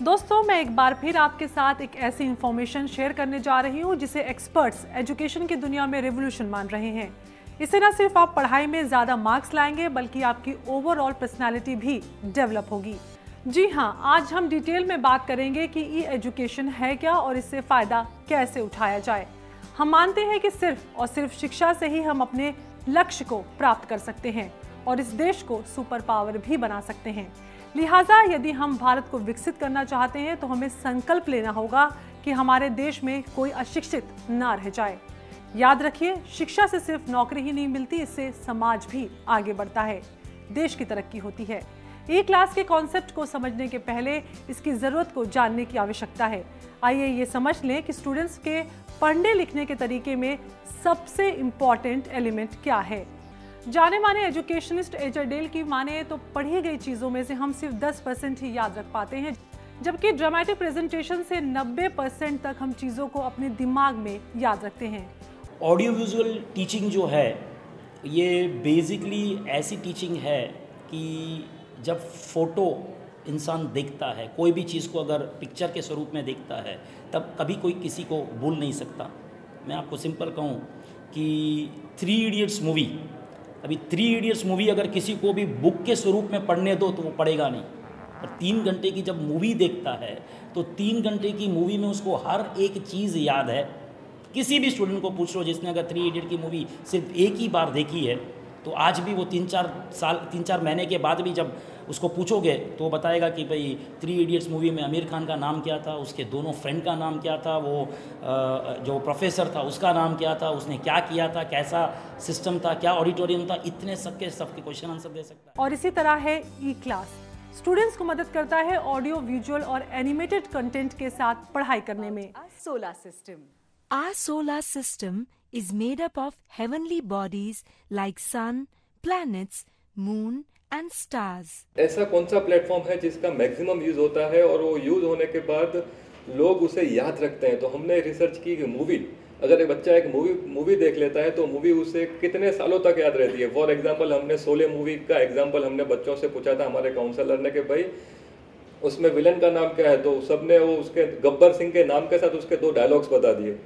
दोस्तों, मैं एक बार फिर आपके साथ एक ऐसी इंफॉर्मेशन शेयर करने जा रही हूँ जिसे एक्सपर्ट्स एजुकेशन की दुनिया में रेवोल्यूशन मान रहे हैं। इससे न सिर्फ आप पढ़ाई में ज़्यादा मार्क्स लाएंगे बल्कि आपकी ओवरऑल पर्सनालिटी भी डेवलप होगी। जी हाँ, आज हम डिटेल में बात करेंगे कि ई एजुकेशन है क्या और इससे फ़ायदा कैसे उठाया जाए। हम मानते हैं कि सिर्फ और सिर्फ शिक्षा से ही हम अपने लक्ष्य को प्राप्त कर सकते हैं और इस देश को सुपर पावर भी बना सकते हैं। लिहाजा यदि हम भारत को विकसित करना चाहते हैं तो हमें संकल्प लेना होगा कि हमारे देश में कोई अशिक्षित ना रह जाए। याद रखिए, शिक्षा से सिर्फ नौकरी ही नहीं मिलती, इससे समाज भी आगे बढ़ता है, देश की तरक्की होती है। ई क्लास के कॉन्सेप्ट को समझने के पहले इसकी ज़रूरत को जानने की आवश्यकता है। आइए ये समझ लें कि स्टूडेंट्स के पढ़ने लिखने के तरीके में सबसे इम्पॉर्टेंट एलिमेंट क्या है। जाने माने एजुकेशनिस्ट एचआर डेल की माने तो पढ़ी गई चीज़ों में से हम सिर्फ 10% ही याद रख पाते हैं, जबकि ड्रामेटिक प्रेजेंटेशन से 90% तक हम चीज़ों को अपने दिमाग में याद रखते हैं। ऑडियो विजुअल टीचिंग जो है ये बेसिकली ऐसी टीचिंग है कि जब फोटो इंसान देखता है, कोई भी चीज़ को अगर पिक्चर के स्वरूप में देखता है तब कभी कोई किसी को भूल नहीं सकता। मैं आपको सिंपल कहूँ कि 3 इडियट्स मूवी, अभी 3 इडियट्स मूवी अगर किसी को भी बुक के स्वरूप में पढ़ने दो तो वो पढ़ेगा नहीं। और 3 घंटे की जब मूवी देखता है तो 3 घंटे की मूवी में उसको हर एक चीज़ याद है। किसी भी स्टूडेंट को पूछ लो जिसने अगर 3 इडियट की मूवी सिर्फ एक ही बार देखी है तो आज भी वो 3-4 महीने के बाद भी जब उसको पूछोगे तो वो बताएगा कि भाई 3 इडियट्स मूवी में आमिर खान का नाम क्या था, उसके दोनों फ्रेंड का नाम क्या था, वो जो प्रोफेसर था उसका नाम क्या था, उसने क्या किया था, कैसा सिस्टम था, क्या ऑडिटोरियम था, इतने सबके क्वेश्चन आंसर दे सकता है। और इसी तरह है ई क्लास, स्टूडेंट्स को मदद करता है ऑडियो विजुअल और एनिमेटेड कंटेंट के साथ पढ़ाई करने में। Our solar system is made up of heavenly bodies like sun, planets, moon and stars. ऐसा कौन सा प्लेटफॉर्म है जिसका मैक्सिमम यूज होता है और वो यूज होने के बाद लोग उसे याद रखते हैं? तो हमने रिसर्च की कि मूवी, अगर एक बच्चा एक मूवी देख लेता है तो मूवी उसे कितने सालों तक याद रहती है। फॉर एग्जांपल हमने शोले मूवी का एग्जांपल हमने बच्चों से पूछा था, हमारे काउंसलर ने, कि भाई उसमें विलन का नाम क्या है, तो सबने वो उसके गब्बर सिंह के नाम के साथ उसके 2 डायलॉग्स बता दिए।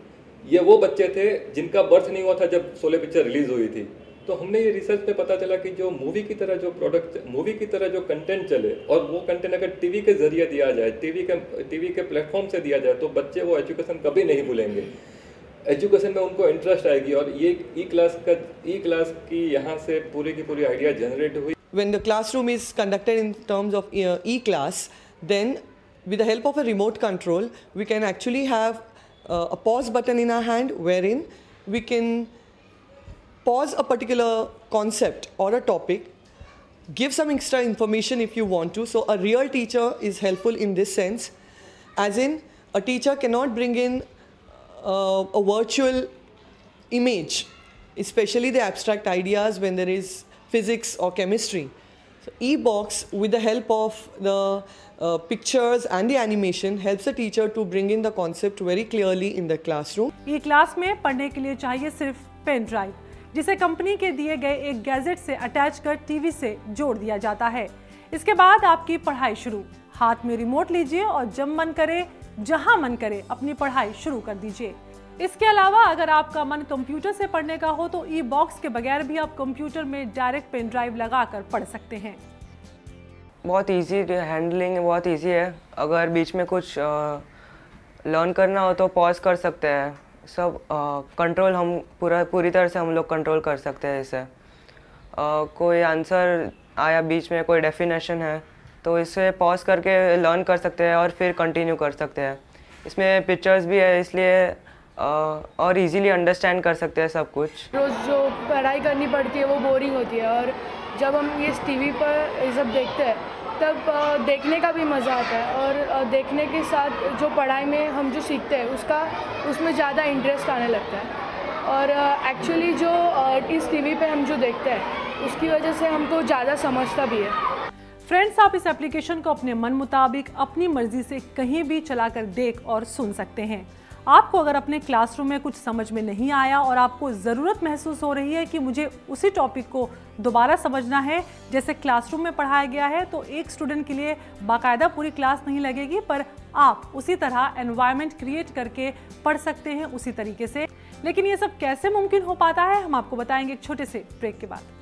ये वो बच्चे थे जिनका बर्थ नहीं हुआ था जब शोले पिक्चर रिलीज हुई थी। तो हमने ये रिसर्च में पता चला कि जो मूवी की तरह जो प्रोडक्ट, मूवी की तरह जो कंटेंट चले और वो कंटेंट अगर टीवी के जरिए दिया जाए, टीवी के प्लेटफॉर्म से दिया जाए तो बच्चे वो एजुकेशन कभी नहीं भूलेंगे, एजुकेशन में उनको इंटरेस्ट आएगी। और ये ई क्लास की यहाँ से पूरी की पूरी आइडिया जनरेट हुई। When the classroom is conducted in terms of e-class, then with the help of a remote control, we can actually have a pause button in our hand wherein we can pause a particular concept or a topic, give some extra information if you want to. So a real teacher is helpful in this sense, as in a teacher cannot bring in a virtual image, especially the abstract ideas when there is physics or chemistry. So e-box, with the help of the pictures and the animation, helps the teacher to bring in the concept very clearly in the classroom. E class में पढ़ने के लिए चाहिए सिर्फ pen drive, जिसे company के दिए गए एक गैजेट से अटैच कर टीवी से जोड़ दिया जाता है। इसके बाद आपकी पढ़ाई शुरू। हाथ में रिमोट लीजिए और जब मन करे, जहां मन करे, अपनी पढ़ाई शुरू कर दीजिए। इसके अलावा अगर आपका मन कंप्यूटर से पढ़ने का हो तो ई बॉक्स के बगैर भी आप कंप्यूटर में डायरेक्ट पेन ड्राइव लगाकर पढ़ सकते हैं। बहुत इजी हैंडलिंग, बहुत इजी है। अगर बीच में कुछ लर्न करना हो तो पॉज कर सकते हैं। सब कंट्रोल हम पूरी तरह से हम लोग कंट्रोल कर सकते हैं इसे। कोई आंसर आया बीच में, कोई डेफिनेशन है तो इसे पॉज करके लर्न कर सकते हैं और फिर कंटिन्यू कर सकते हैं। इसमें पिक्चर्स भी है इसलिए और इजीली अंडरस्टैंड कर सकते हैं सब कुछ। रोज़ जो पढ़ाई करनी पड़ती है वो बोरिंग होती है और जब हम ये टीवी पर ये सब देखते हैं तब देखने का भी मज़ा आता है और देखने के साथ जो पढ़ाई में हम जो सीखते हैं उसमें ज़्यादा इंटरेस्ट आने लगता है। और एक्चुअली जो इस टीवी पे हम जो देखते हैं उसकी वजह से हमको ज़्यादा समझता भी है। फ्रेंड्स, आप इस एप्लीकेशन को अपने मन मुताबिक अपनी मर्जी से कहीं भी चलाकर देख और सुन सकते हैं। आपको अगर अपने क्लासरूम में कुछ समझ में नहीं आया और आपको ज़रूरत महसूस हो रही है कि मुझे उसी टॉपिक को दोबारा समझना है जैसे क्लासरूम में पढ़ाया गया है, तो एक स्टूडेंट के लिए बाकायदा पूरी क्लास नहीं लगेगी, पर आप उसी तरह एनवायरनमेंट क्रिएट करके पढ़ सकते हैं उसी तरीके से। लेकिन ये सब कैसे मुमकिन हो पाता है, हम आपको बताएंगे एक छोटे से ब्रेक के बाद।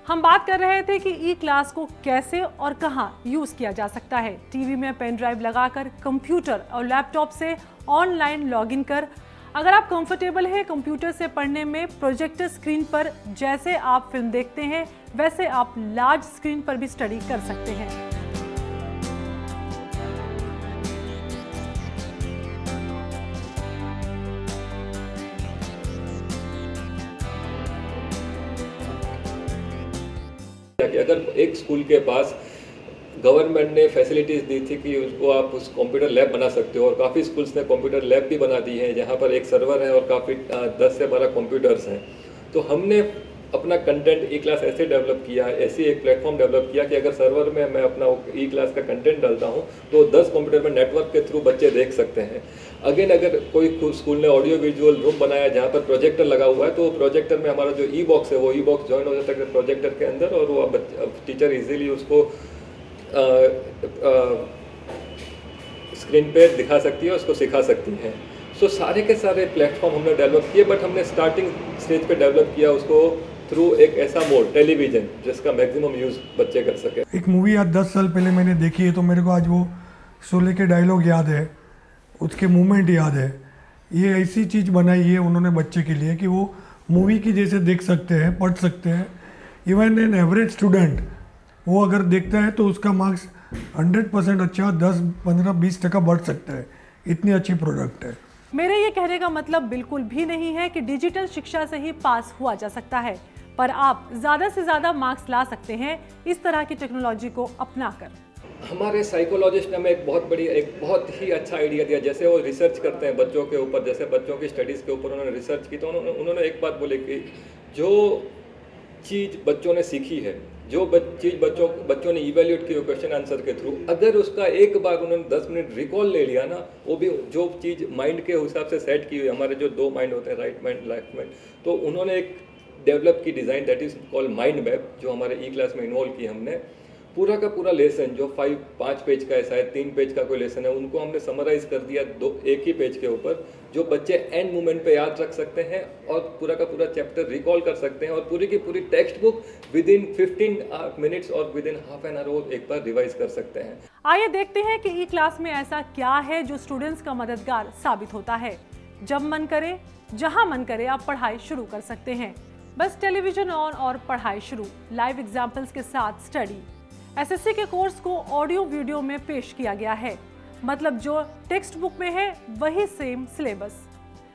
हम बात कर रहे थे कि ई क्लास को कैसे और कहां यूज किया जा सकता है। टीवी में पेन ड्राइव लगाकर, कंप्यूटर और लैपटॉप से ऑनलाइन लॉगिन कर, अगर आप कंफर्टेबल हैं कंप्यूटर से पढ़ने में, प्रोजेक्टर स्क्रीन पर जैसे आप फिल्म देखते हैं वैसे आप लार्ज स्क्रीन पर भी स्टडी कर सकते हैं। कि अगर एक स्कूल के पास गवर्नमेंट ने फैसिलिटीज़ दी थी कि उसको आप उस कंप्यूटर लैब बना सकते हो, और काफ़ी स्कूल्स ने कंप्यूटर लैब भी बना दी है जहाँ पर एक सर्वर है और काफ़ी 10 से 12 कंप्यूटर्स हैं, तो हमने अपना कंटेंट ई क्लास ऐसे डेवलप किया, ऐसी एक प्लेटफॉर्म डेवलप किया कि अगर सर्वर में मैं अपना ई क्लास का कंटेंट डालता हूँ तो 10 कंप्यूटर में नेटवर्क के थ्रू बच्चे देख सकते हैं। अगेन अगर कोई स्कूल ने ऑडियो विजुअल रूम बनाया जहाँ पर प्रोजेक्टर लगा हुआ है, तो प्रोजेक्टर में हमारा जो ई बॉक्स है वो ई बॉक्स ज्वाइन हो जाता है प्रोजेक्टर के अंदर, और वो टीचर इजीली उसको स्क्रीन पे दिखा सकती है, उसको सिखा सकती है। सो सारे के सारे प्लेटफॉर्म हमने डेवलप किए, बट हमने स्टार्टिंग स्टेज पे डेवलप किया उसको थ्रू एक ऐसा मोड टेलीविजन जिसका मैक्सिमम यूज बच्चे कर सके। एक मूवी आज 10 साल पहले मैंने देखी है, तो मेरे को आज वो शोले के डायलॉग याद है, उसके मूवमेंट याद है। ये ऐसी चीज़ बनाई है उन्होंने बच्चे के लिए कि वो मूवी की जैसे देख सकते हैं, पढ़ सकते हैं। इवन एन एवरेज स्टूडेंट वो अगर देखता है तो उसका मार्क्स 100% अच्छा 10, 15, 20% बढ़ सकता है। इतनी अच्छी प्रोडक्ट है। मेरे ये कहने का मतलब बिल्कुल भी नहीं है कि डिजिटल शिक्षा से ही पास हुआ जा सकता है, पर आप ज़्यादा से ज़्यादा मार्क्स ला सकते हैं इस तरह की टेक्नोलॉजी को अपनाकर। हमारे साइकोलॉजिस्ट ने हमें एक बहुत ही अच्छा आइडिया दिया। जैसे वो रिसर्च करते हैं बच्चों के ऊपर, जैसे बच्चों की स्टडीज़ के ऊपर उन्होंने रिसर्च की, तो उन्होंने एक बात बोली कि जो चीज़ बच्चों ने सीखी है, जो चीज़ बच्चों ने इवेल्यूएट की क्वेश्चन आंसर के थ्रू, अगर उसका एक बार उन्होंने 10 मिनट रिकॉल ले लिया ना, वो भी जो चीज़ माइंड के हिसाब से सेट की हुई, हमारे जो 2 माइंड होते हैं, राइट माइंड लेफ्ट माइंड, तो उन्होंने एक डेवलप की design that is called mind map, जो हमारे ई क्लास में इन्वॉल्व की हमने। पूरा का पूरा लेसन जो 5 पेज का ऐसा है, 3 पेज का कोई लेसन है, उनको हमने समराइज कर दिया एक ही पेज के ऊपर, जो बच्चे एंड मोमेंट पे याद रख सकते हैं और पूरा का पूरा चैप्टर रिकॉल कर सकते हैं, और पूरी की पूरी text book within 15 minutes और within half an hour वो एक बार रिवाइज कर सकते हैं। आइए देखते हैं कि ई क्लास में ऐसा क्या है जो स्टूडेंट्स का मददगार साबित होता है। जब मन करे, जहां मन करे, आप पढ़ाई शुरू कर सकते हैं। बस टेलीविजन ऑन और पढ़ाई शुरू, लाइव एग्जाम्पल्स के साथ स्टडी। एसएससी के कोर्स को ऑडियो वीडियो में पेश किया गया है, मतलब जो टेक्स्ट बुक में है वही सेम सिलेबस।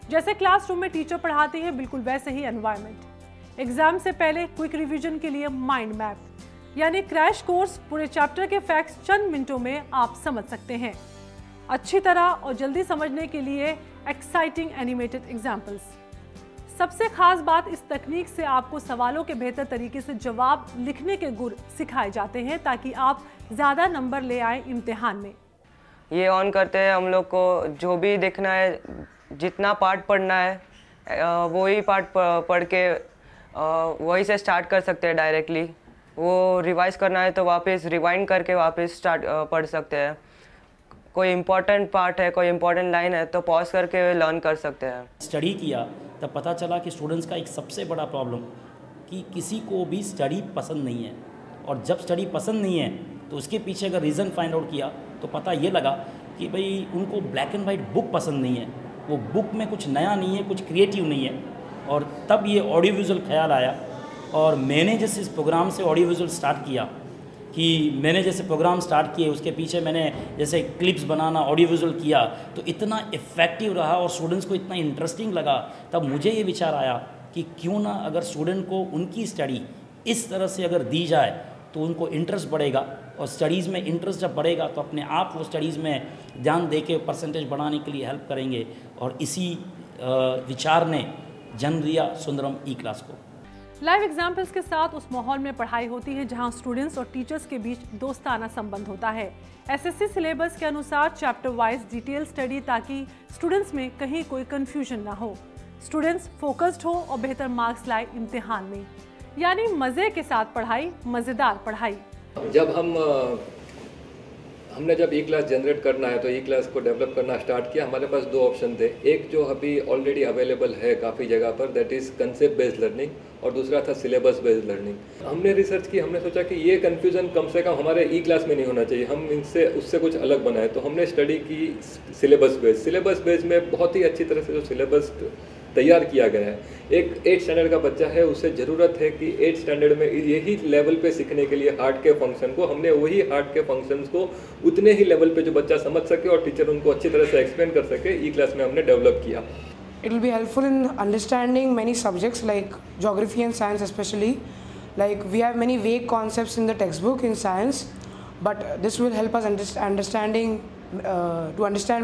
जैसे क्लासरूम में टीचर पढ़ाती है बिल्कुल वैसे ही एनवायरनमेंट। एग्जाम से पहले क्विक रिवीजन के लिए माइंड मैप, यानी क्रैश कोर्स, पूरे चैप्टर के फैक्ट्स चंद मिनटों में आप समझ सकते हैं। अच्छी तरह और जल्दी समझने के लिए एक्साइटिंग एनिमेटेड एग्जाम्पल्स। सबसे खास बात, इस तकनीक से आपको सवालों के बेहतर तरीके से जवाब लिखने के गुर सिखाए जाते हैं ताकि आप ज़्यादा नंबर ले आए इम्तिहान में। ये ऑन करते हैं, हम लोग को जो भी देखना है, जितना पार्ट पढ़ना है वही पार्ट पढ़ के वही से स्टार्ट कर सकते हैं डायरेक्टली। वो रिवाइज करना है तो वापस रिवाइंड करके वापस पढ़ सकते हैं। कोई इम्पोर्टेंट पार्ट है, कोई इम्पोर्टेंट लाइन है तो पॉज करके लर्न कर सकते हैं। स्टडी किया तब पता चला कि स्टूडेंट्स का एक सबसे बड़ा प्रॉब्लम कि किसी को भी स्टडी पसंद नहीं है, और जब स्टडी पसंद नहीं है तो उसके पीछे अगर रीज़न फाइंड आउट किया तो पता ये लगा कि भाई उनको ब्लैक एंड वाइट बुक पसंद नहीं है, वो बुक में कुछ नया नहीं है, कुछ क्रिएटिव नहीं है। और तब ये ऑडियो विजुअल ख्याल आया, और मैंने जैसे इस प्रोग्राम से ऑडियो विजुअल स्टार्ट किया कि मैंने जैसे प्रोग्राम स्टार्ट किए, उसके पीछे मैंने जैसे क्लिप्स बनाना, ऑडियो विजुअल किया, तो इतना इफ़ेक्टिव रहा और स्टूडेंट्स को इतना इंटरेस्टिंग लगा। तब मुझे ये विचार आया कि क्यों ना अगर स्टूडेंट को उनकी स्टडी इस तरह से अगर दी जाए तो उनको इंटरेस्ट बढ़ेगा और स्टडीज़ में इंटरेस्ट जब बढ़ेगा तो अपने आप वो स्टडीज़ में ध्यान दे के परसेंटेज बढ़ाने के लिए हेल्प करेंगे। और इसी विचार ने जन्म दिया सुंदरम ई क्लास को। लाइव एग्जाम्पल्स के साथ उस माहौल में पढ़ाई होती है जहां स्टूडेंट्स और टीचर्स के बीच दोस्ताना संबंध होता है। एसएससी सिलेबस के अनुसार चैप्टर वाइज डिटेल स्टडी, ताकि स्टूडेंट्स में कहीं कोई कंफ्यूजन ना हो, स्टूडेंट्स फोकस्ड हो और बेहतर मार्क्स लाए इम्तिहान में। यानी मजे के साथ पढ़ाई, मजेदार पढ़ाई। जब हमने जब ई क्लास जनरेट करना है तो ई क्लास को डेवलप करना स्टार्ट किया, हमारे पास दो ऑप्शन थे। एक जो अभी ऑलरेडी अवेलेबल है काफ़ी जगह पर, that is concept based learning, और दूसरा था सिलेबस बेस्ड लर्निंग। हमने रिसर्च की, हमने सोचा कि ये कन्फ्यूज़न कम से कम हमारे ई क्लास में नहीं होना चाहिए, हम इनसे उससे कुछ अलग बनाए। तो हमने स्टडी की सिलेबस बेस्ड में बहुत ही अच्छी तरह से जो सिलेबस तैयार किया गया है। एक 8th स्टैंडर्ड का बच्चा है, उसे ज़रूरत है कि 8th स्टैंडर्ड में यही लेवल पे सीखने के लिए हार्ट के फंक्शन को, हमने वही हार्ट के फंक्शंस को उतने ही लेवल पे जो बच्चा समझ सके और टीचर उनको अच्छी तरह से एक्सप्लेन कर सके, ई क्लास में हमने डेवलप किया। It will be helpful in understanding many subjects like geography and science especially. Like we have many vague concepts in the textbook in science, but this will help us to understand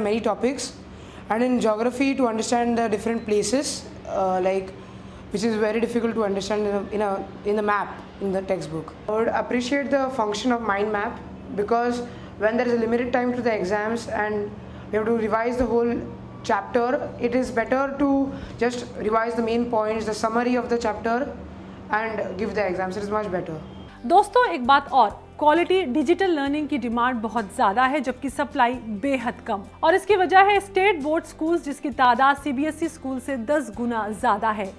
many topics. And in geography, to understand the different places, which is very difficult to understand in the map in the textbook. I would appreciate the function of mind map, because when there is a limited time to the exams and we have to revise the whole chapter, it is better to just revise the main points, the summary of the chapter, and give the exams. It is much better. दोस्तों एक बात और, quality digital learning की demand बहुत ज़्यादा है जबकि supply बेहद कम, और इसकी वजह है स्टेट बोर्ड स्कूल्स जिसकी तादाद सीबीएसई स्कूल से 10 गुना ज़्यादा है।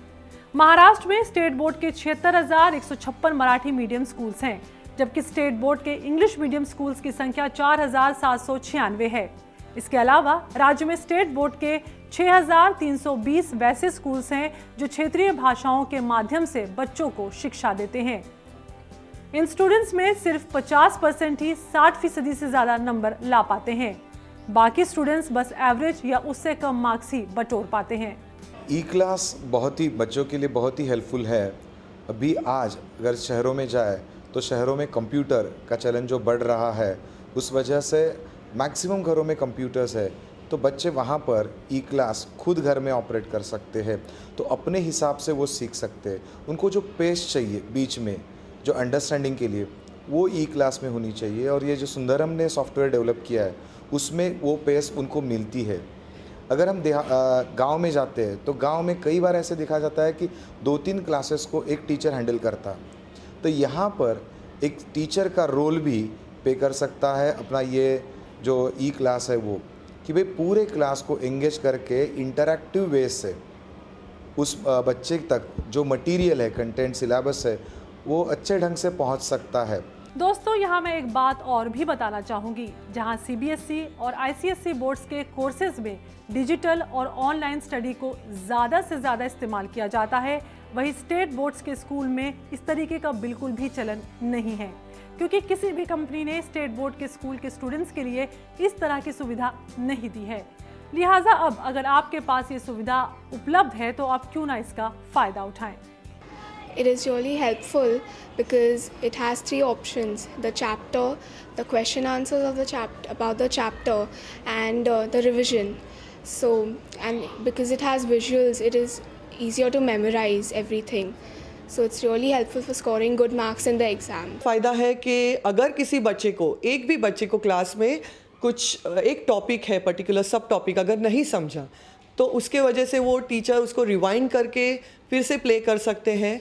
महाराष्ट्र में स्टेट बोर्ड के 76,156 मराठी मीडियम स्कूल्स हैं, जबकि स्टेट बोर्ड के इंग्लिश मीडियम स्कूल्स की संख्या 4,796 है। इसके अलावा राज्य में स्टेट बोर्ड के 6,320 वैसे स्कूल्स हैं जो क्षेत्रीय भाषाओं के माध्यम से बच्चों को शिक्षा देते हैं। इन स्टूडेंट्स में सिर्फ 50% ही 60% से ज़्यादा नंबर ला पाते हैं, बाकी स्टूडेंट्स बस एवरेज या उससे कम मार्क्स ही बटोर पाते हैं। ई क्लास बहुत ही बच्चों के लिए बहुत ही हेल्पफुल है। अभी आज अगर शहरों में जाए तो शहरों में कंप्यूटर का चलन जो बढ़ रहा है, उस वजह से मैक्सिमम घरों में कंप्यूटर्स है, तो बच्चे वहाँ पर ई क्लास खुद घर में ऑपरेट कर सकते हैं, तो अपने हिसाब से वो सीख सकते हैं। उनको जो पेस चाहिए बीच में जो अंडरस्टैंडिंग के लिए, वो ई क्लास में होनी चाहिए, और ये जो सुंदरम ने सॉफ्टवेयर डेवलप किया है उसमें वो पेस उनको मिलती है। अगर हम गांव में जाते हैं तो गांव में कई बार ऐसे देखा जाता है कि 2-3 क्लासेस को एक टीचर हैंडल करता, तो यहाँ पर एक टीचर का रोल भी पे कर सकता है अपना ये जो ई क्लास है वो, कि भाई पूरे क्लास को एंगेज करके इंटरैक्टिव वे से उस बच्चे तक जो मटेरियल है, कंटेंट, सिलेबस है, वो अच्छे ढंग से पहुंच सकता है। दोस्तों यहाँ मैं एक बात और भी बताना चाहूँगी, जहाँ सीबीएसई और आईसीएसई बोर्ड्स के कोर्सेज में डिजिटल और ऑनलाइन स्टडी को ज़्यादा से ज़्यादा इस्तेमाल किया जाता है, वहीं स्टेट बोर्ड्स के स्कूल में इस तरीके का बिल्कुल भी चलन नहीं है, क्योंकि किसी भी कंपनी ने स्टेट बोर्ड के स्कूल के स्टूडेंट्स के लिए इस तरह की सुविधा नहीं दी है। लिहाजा अब अगर आपके पास ये सुविधा उपलब्ध है तो आप क्यों ना इसका फ़ायदा उठाएं। It is really helpful because it has 3 options: the chapter, the question answers of the chapter, and the revision. So, and because it has visuals, it is easier to memorize everything. So it's really helpful for scoring good marks in the exam. फ़ायदा है कि अगर किसी बच्चे को, एक भी बच्चे को क्लास में कुछ एक टॉपिक है, पर्टिकुलर सब टॉपिक अगर नहीं समझा, तो उसके वजह से वो टीचर उसको रिवाइंड करके फिर से प्ले कर सकते हैं।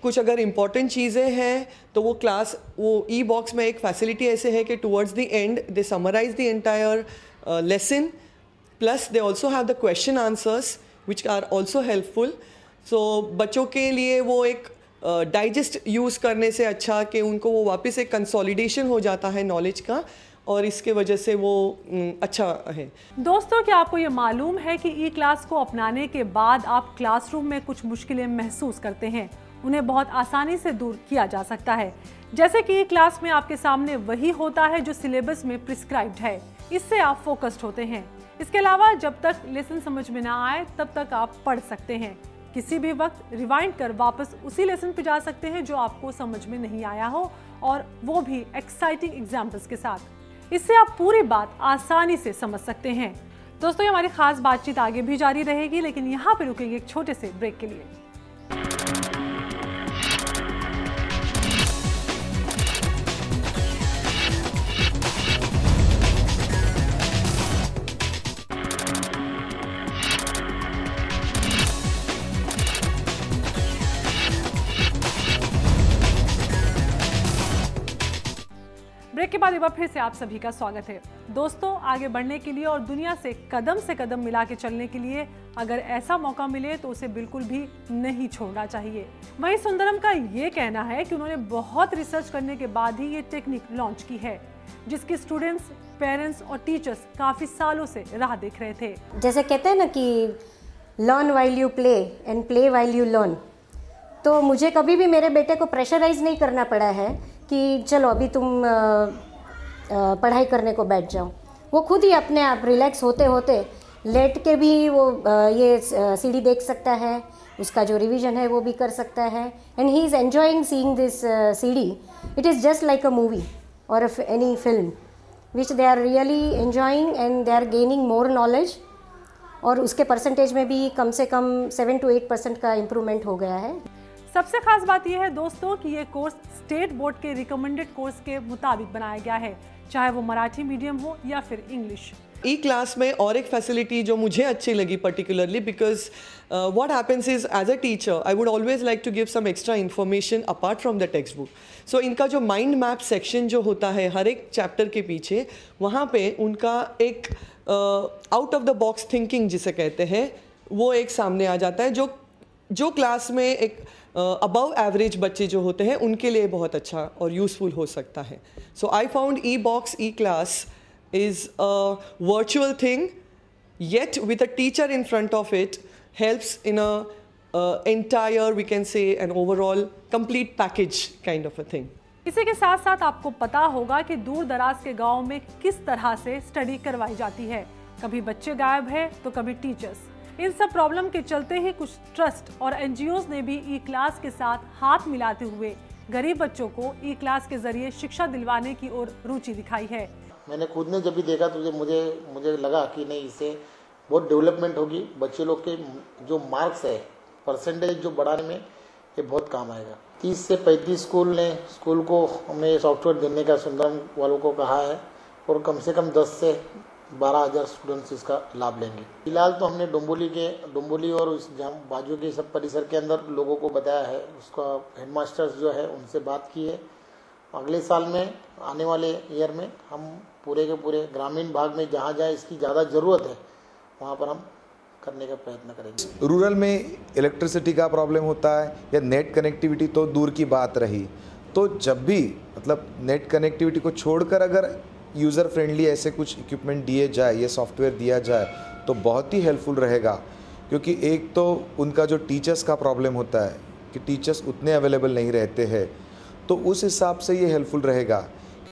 कुछ अगर इम्पॉर्टेंट चीज़ें हैं तो वो क्लास, वो ई बॉक्स में एक फैसिलिटी ऐसे है कि towards the end they summarize the entire lesson, plus they also have the question answers which are also helpful. So बच्चों के लिए वो एक डाइजेस्ट यूज़ करने से अच्छा कि उनको वो वापस एक कंसोलिडेशन हो जाता है नॉलेज का, और इसके वजह से वो अच्छा है। दोस्तों क्या आपको ये मालूम है कि ई क्लास को अपनाने के बाद आप क्लासरूम में कुछ मुश्किलें महसूस करते हैं, उन्हें बहुत आसानी से दूर किया जा सकता है। जैसे कि क्लास में आपके सामने वही होता है जो सिलेबस में प्रिस्क्राइब्ड है, इससे आप फोकस्ड होते हैं। इसके अलावा जब तक लेसन समझ में ना आए तब तक आप पढ़ सकते हैं। किसी भी वक्त रिवाइंड कर वापस उसी लेसन पे जा सकते हैं जो आपको समझ में नहीं आया हो, और वो भी एक्साइटिंग एग्जाम्पल्स के साथ। इससे आप पूरी बात आसानी से समझ सकते हैं। दोस्तों, ये हमारी खास बातचीत आगे भी जारी रहेगी, लेकिन यहाँ पे रुकेंगे एक छोटे से ब्रेक के लिए। ब्रेक के बाद एक बार फिर से आप सभी का स्वागत है। दोस्तों, आगे बढ़ने के लिए और दुनिया से कदम मिला के चलने के लिए अगर ऐसा मौका मिले तो उसे बिल्कुल भी नहीं छोड़ना चाहिए। वहीं सुंदरम का ये कहना है कि उन्होंने बहुत रिसर्च करने के बाद ही ये टेक्निक लॉन्च की है, जिसकी स्टूडेंट्स, पेरेंट्स और टीचर्स काफी सालों से राह देख रहे थे। जैसे कहते हैं ना कि learn while you play and play while you learn, तो मुझे कभी भी मेरे बेटे को प्रेशराइज नहीं करना पड़ा है कि चलो अभी तुम पढ़ाई करने को बैठ जाओ। वो खुद ही अपने आप रिलैक्स होते होते लेट के भी वो ये सीडी देख सकता है, उसका जो रिवीजन है वो भी कर सकता है, and he is enjoying seeing this CD. It is just like a movie और any film which they are really enjoying and they are gaining more knowledge, और उसके परसेंटेज में भी कम से कम 7 to 8% का इम्प्रूवमेंट हो गया है। सबसे खास बात यह है दोस्तों कि ये कोर्स स्टेट बोर्ड के रिकमेंडेड कोर्स के मुताबिक बनाया गया है, चाहे वो मराठी मीडियम हो या फिर इंग्लिश। ई क्लास में और एक फैसिलिटी जो मुझे अच्छी लगी particularly, because what happens is as a teacher I would always like to give some extra information apart from the text book. So इनका जो माइंड मैप सेक्शन जो होता है हर एक चैप्टर के पीछे, वहाँ पे उनका एक out of the box thinking जिसे कहते हैं वो एक सामने आ जाता है, जो क्लास में एक अबव एवरेज बच्चे जो होते हैं उनके लिए बहुत अच्छा और यूजफुल हो सकता है। So I found e box e class is a virtual thing, yet with a teacher in front of it helps in a entire, we can say, an overall complete package kind of a thing. इसी के साथ साथ आपको पता होगा कि दूर दराज के गांव में किस तरह से स्टडी करवाई जाती है। कभी बच्चे गायब है तो कभी टीचर्स। इन सब प्रॉब्लम के चलते ही कुछ ट्रस्ट और एनजीओज ने भी ई क्लास के साथ हाथ मिलाते हुए गरीब बच्चों को ई क्लास के जरिए शिक्षा दिलवाने की ओर रुचि दिखाई है। मैंने खुद ने जब भी देखा तो मुझे लगा कि नहीं, इससे बहुत डेवलपमेंट होगी। बच्चे लोग के जो मार्क्स है, परसेंटेज जो बढ़ाने में ये बहुत काम आएगा। 30 से 35 स्कूल को हमें सॉफ्टवेयर देने का सुंदरम वालों को कहा है, और कम से कम 10 से 12 हज़ार स्टूडेंट्स इसका लाभ लेंगे। फिलहाल तो हमने डोंबोली और उस बाजू के सब परिसर के अंदर लोगों को बताया है। उसका हेडमास्टर्स जो है उनसे बात की है। अगले साल में, आने वाले ईयर में हम पूरे के पूरे ग्रामीण भाग में जहाँ जहाँ इसकी ज़्यादा ज़रूरत है वहाँ पर हम करने का प्रयत्न करेंगे। रूरल में इलेक्ट्रिसिटी का प्रॉब्लम होता है या नेट कनेक्टिविटी तो दूर की बात रही, तो जब भी मतलब नेट कनेक्टिविटी को छोड़कर अगर यूज़र फ्रेंडली ऐसे कुछ इक्विपमेंट दिए जाए, ये सॉफ्टवेयर दिया जाए तो बहुत ही हेल्पफुल रहेगा। क्योंकि एक तो उनका जो टीचर्स का प्रॉब्लम होता है कि टीचर्स उतने अवेलेबल नहीं रहते हैं, तो उस हिसाब से ये हेल्पफुल रहेगा।